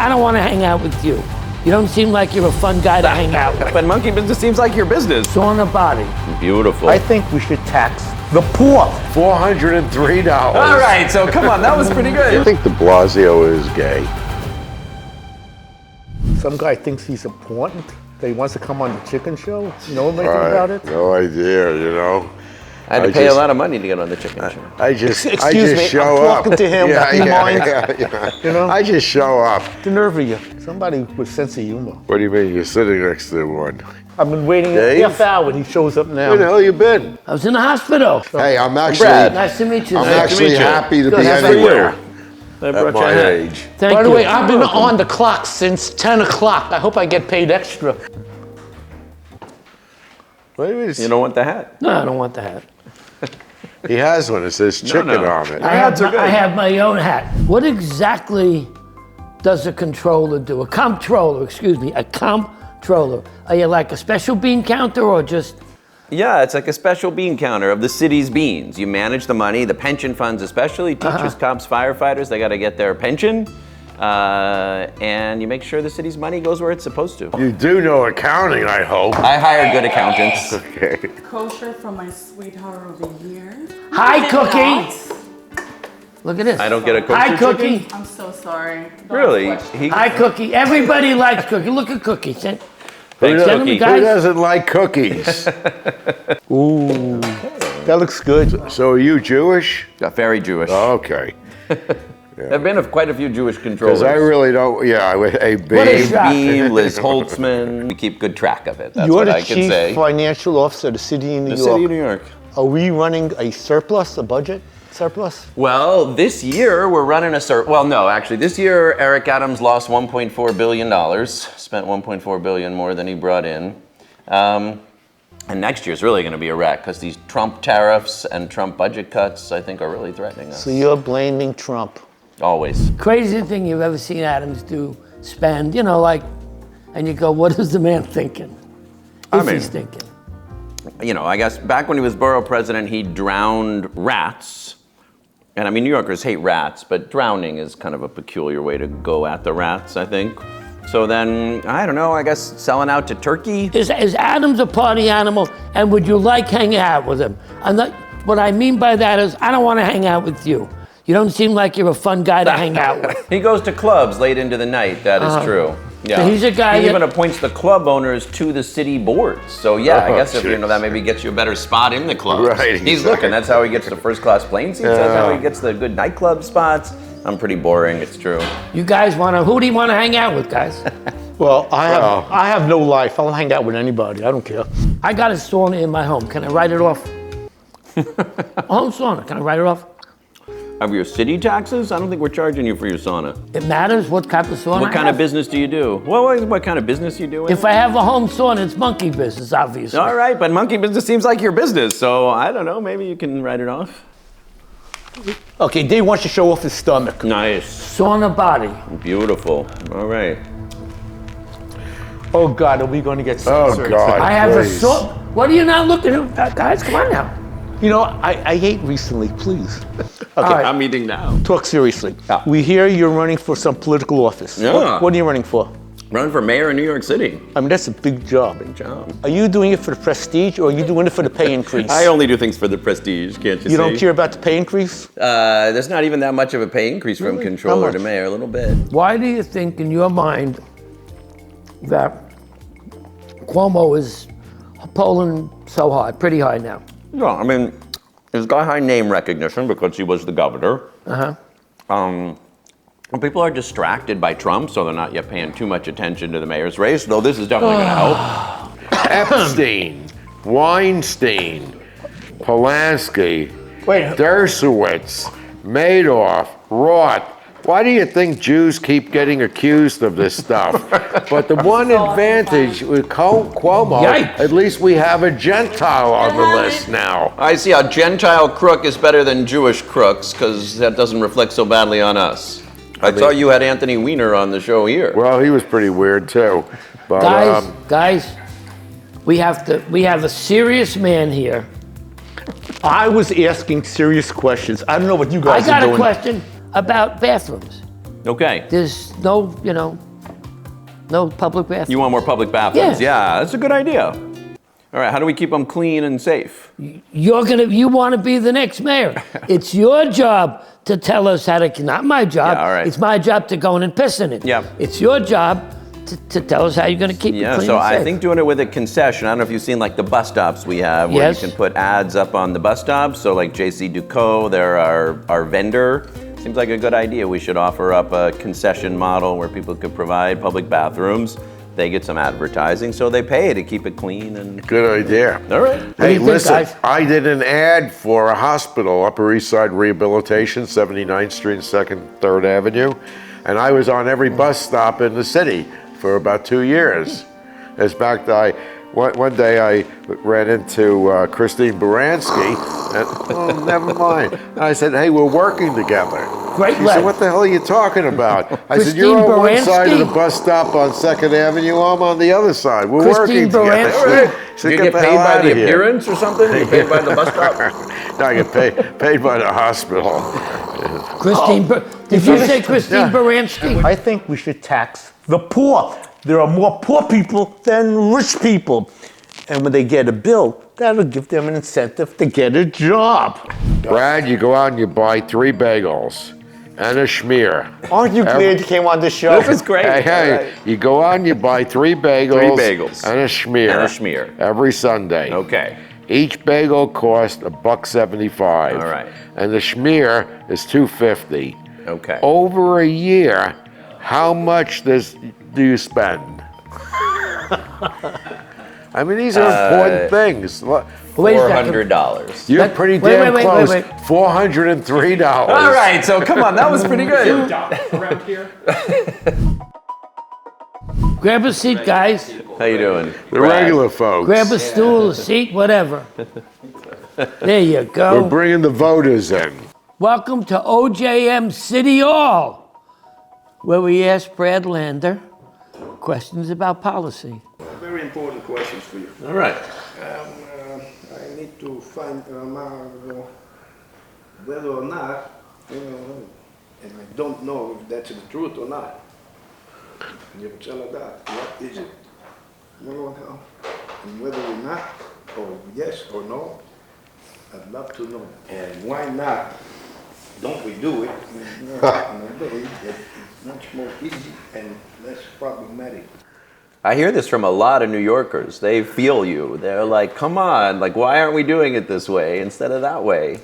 I don't want to hang out with you. You don't seem like you're a fun guy to hang out with. But monkey business seems like your business. Sauna body. Beautiful. I think we should tax the poor. $403. All right, so come on, that was pretty I good. think de Blasio is gay. Some guy thinks he's important, that he wants to come on the chicken show. You know anything about it? No idea, you know. I had to pay a lot of money to get on the chicken show. I just Excuse me, show I'm up. talking to him. Yeah, Do you mind? yeah. You know? I just show up. The nerve of you. Somebody with sense of humor. What do you mean? You're sitting next to one. I've been waiting Dave? a half hour and he shows up now. Where the hell you been? I was in the hospital. Hey, I'm actually, Brad. Nice to meet you. I'm sir. actually happy to Good, be how about anywhere I at brought your my hat. age. Thank By the you. way, I've been on the clock since 10 o'clock. I hope I get paid extra. Wait a minute. You don't want the hat? No, I don't want the hat. He has one. It says chicken no. on it. hats are good. I have my own hat. What exactly does a controller do? A comptroller, excuse me, a comptroller. Are you like a special bean counter or just? Yeah, it's like a special bean counter of the city's beans. You manage the money, the pension funds especially, teachers, cops, firefighters, they got to get their pension. And you make sure the city's money goes where it's supposed to. You do know accounting, I hope. I hire good accountants. Okay. Kosher from my sweetheart of the year. Hi, Is it Cookie. not? Look at this. I don't get a kosher Hi, Cookie. chicken? I'm so sorry. Don't Really? question. He- Hi, Cookie. Everybody likes Cookie. Look at Cookie. Send- Thanks, Send him, Cookie. guys. Who doesn't like cookies? Ooh, that looks good. So are you Jewish? Very Jewish. Okay. There have been quite a few Jewish controllers. Because I really don't, yeah, a What babe. is that? Beam, Liz Holtzman. We keep good track of it. That's You're what the I can chief say. financial officer of the city of New The York. city of New York. Are we running a surplus, a budget surplus? Well, this year we're running well, no, actually, this year Eric Adams lost $1.4 billion, spent $1.4 billion more than he brought in. And next year's really going to be a wreck because these Trump tariffs and Trump budget cuts, I think, are really threatening us. So you're blaming Trump. Always. Crazy thing you've ever seen Adams do, spend, you know, like, and you go, what is the man thinking? I If mean- he's thinking. You know, I guess back when he was borough president, he drowned rats. And I mean, New Yorkers hate rats, but drowning is kind of a peculiar way to go at the rats, I think. So then, I don't know, I guess selling out to Turkey. Is Adams a party animal, and would you like hanging out with him? What I mean by that is, I don't want to hang out with you. You don't seem like you're a fun guy to hang out with. He goes to clubs late into the night, that is true. Yeah. So he's a guy He that- even appoints the club owners to the city boards. So yeah, I Oh, guess if you know jeez. that maybe gets you a better spot in the clubs. Right, He's exactly. looking. That's how he gets the first class plane seats. That's how he gets the good nightclub spots. I'm pretty boring. It's true. You guys who do you want to hang out with, guys? Well, I have no life. I'll hang out with anybody. I don't care. I got a sauna in my home. Can I write it off? A home sauna. Can I write it off? Have your city taxes? I don't think we're charging you for your sauna. It matters what type of sauna What I kind of have. business do you do? Well, what kind of business you doing? If I have a home sauna, it's monkey business, obviously. All right, but monkey business seems like your business, so I don't know. Maybe you can write it off. Okay, Dave wants to show off his stomach. Nice, Sauna body. beautiful. All right. Oh God, are we going to get Oh, censored? God. I have Please. a sauna. What are you not looking at, guys? Come on now. You know, I ate recently, please. All Okay, right. I'm eating now. talk seriously. Yeah. We hear you're running for some political office. Yeah. What are you running for? Run for mayor in New York City. I mean, that's a big job. Big job. Are you doing it for the prestige or are you doing it for the pay increase? I only do things for the prestige, can't you see? You don't care about the pay increase? There's not even that much of a pay increase from controller How to much? mayor, a little bit. Why do you think in your mind that Cuomo is polling so hard, pretty high now? No, I mean, he's got high name recognition because he was the governor. And people are distracted by Trump, so they're not yet paying too much attention to the mayor's race, though this is definitely going to help. Epstein, Weinstein, Polanski, Wait, Dershowitz, Madoff, Roth. Why do you think Jews keep getting accused of this stuff? But the one advantage with Cuomo, Yikes. at least we have a Gentile on the list now. I see how Gentile crook is better than Jewish crooks, because that doesn't reflect so badly on us. I thought you had Anthony Weiner on the show here. Well, he was pretty weird too. But Guys, we have a serious man here. I was asking serious questions. I don't know what you I guys are got doing. a question about bathrooms. Okay. There's no, no public bathroom. You want more public bathrooms? Yeah. Yeah, that's a good idea. All right, how do we keep them clean and safe? You want to be the next mayor. It's your job to tell us how to, not my job. Yeah, all right. It's my job to go in and piss in it. Yeah. It's your job to tell us how you're going to keep it Yeah, clean so and I safe. think doing it with a concession. I don't know if you've seen like the bus stops we have where Yes. you can put ads up on the bus stops. So like JC Ducot, they're our vendor. Seems like a good idea. We should offer up a concession model where people could provide public bathrooms. They get some advertising, so they pay to keep it clean and. Good idea. All right. do Hey, you think, listen, guys? I did an ad for a hospital, Upper East Side Rehabilitation, 79th Street and 2nd, 3rd Avenue, and I was on every bus stop in the city for about 2 years. As back, one day I ran into Christine Baranski, and never mind. And I said, hey, we're working together. Great She lad. said, what the hell are you talking about? I said, Christine you're on one side of the Baranski? bus stop on 2nd Avenue, I'm on the other side. We're Christine working together. Baranski? She said, You "Get get the paid hell by outta the here." appearance or something? You paid by the bus stop? No, I get paid by the hospital. Did you say Christine Baranski? I think we should tax the poor. There are more poor people than rich people. And when they get a bill, that'll give them an incentive to get a job. Brad, you go out and you buy 3 bagels and a schmear. Aren't you glad you came on the show? This is great. Hey, you go out and you buy 3 bagels, 3 bagels. and a schmear. And a schmear. Every Sunday. Okay. Each bagel costs $1.75. All right. And the schmear is $2.50. Okay. Over a year, how much do you spend? I mean, these are important things. Wait a second. $400. You're pretty Wait, damn wait, close. wait. $403. All right, so come on, that was pretty good. around here. Grab a seat, guys. How you doing? The regular folks. Grab a stool, a seat, whatever. There you We're go. bringing the voters in. Welcome to OJM City Hall, where we ask Brad Lander questions about policy. Very important questions for you. All right. I need to find out whether or not, and I don't know if that's the truth or not. You tell her that. What is it? And whether or not, or yes or no, I'd love to know. And why not? Don't we do it? It's much more easy and less problematic. I hear this from a lot of New Yorkers. They feel you. They're like, come on, like, why aren't we doing it this way instead of that way?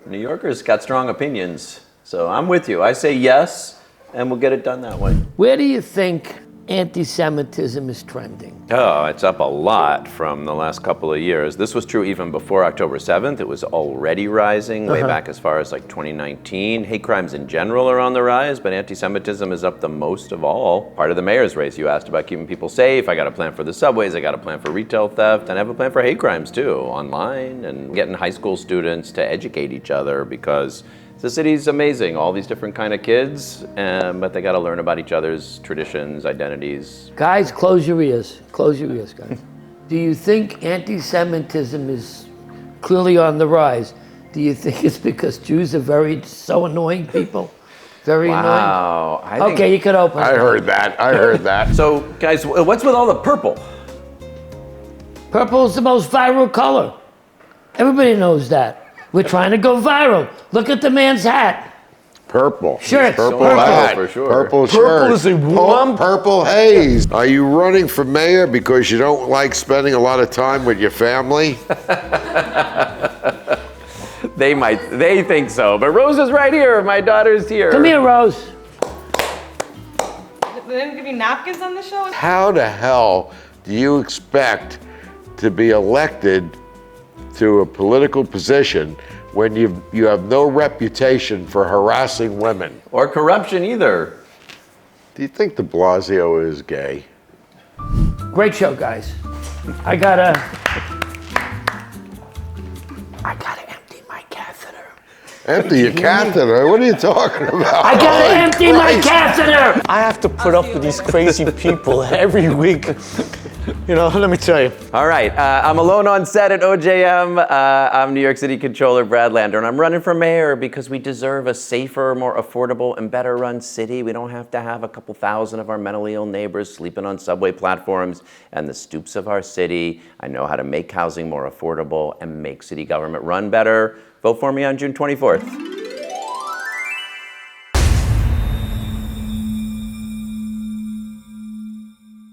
New Yorkers got strong opinions. So I'm with you. I say yes, and we'll get it done that way. Where do you think anti-Semitism is trending? Oh, it's up a lot from the last couple of years. This was true even before October 7th. It was already rising way back as far as like 2019. Hate crimes in general are on the rise, but anti-Semitism is up the most of all. Part of the mayor's race, you asked about keeping people safe. I got a plan for the subways. I got a plan for retail theft. And I have a plan for hate crimes too, online, and getting high school students to educate each other because the city's amazing, all these different kind of kids, but they got to learn about each other's traditions, identities. Guys, close your ears. Close your ears, guys. Do you think anti-Semitism is clearly on the rise? Do you think it's because Jews are so annoying people? Very Wow. I annoying? think- Okay, you could open. I heard that. So, guys, what's with all the purple? Purple is the most viral color. Everybody knows that. We're trying to go viral. Look at the man's hat. Purple. Shirts, Purple purple. hat. For sure. Purple shirt. Purple is a warm- Purple haze. Are you running for mayor because you don't like spending a lot of time with your family? They think so, but Rose is right here. My daughter's here. Come here, Rose. They didn't give you napkins on the show? How the hell do you expect to be elected to a political position when you have no reputation for harassing women? Or corruption either. Do you think de Blasio is gay? Great show, guys. I gotta empty my catheter. Empty your catheter? What are you talking about? I gotta Holy empty my Christ. catheter. I have to put up with these crazy people every week. You know, let me tell you. All right, I'm alone on set at OJM. I'm New York City Controller Brad Lander, and I'm running for mayor because we deserve a safer, more affordable, and better run city. We don't have to have a couple thousand of our mentally ill neighbors sleeping on subway platforms and the stoops of our city. I know how to make housing more affordable and make city government run better. Vote for me on June 24th.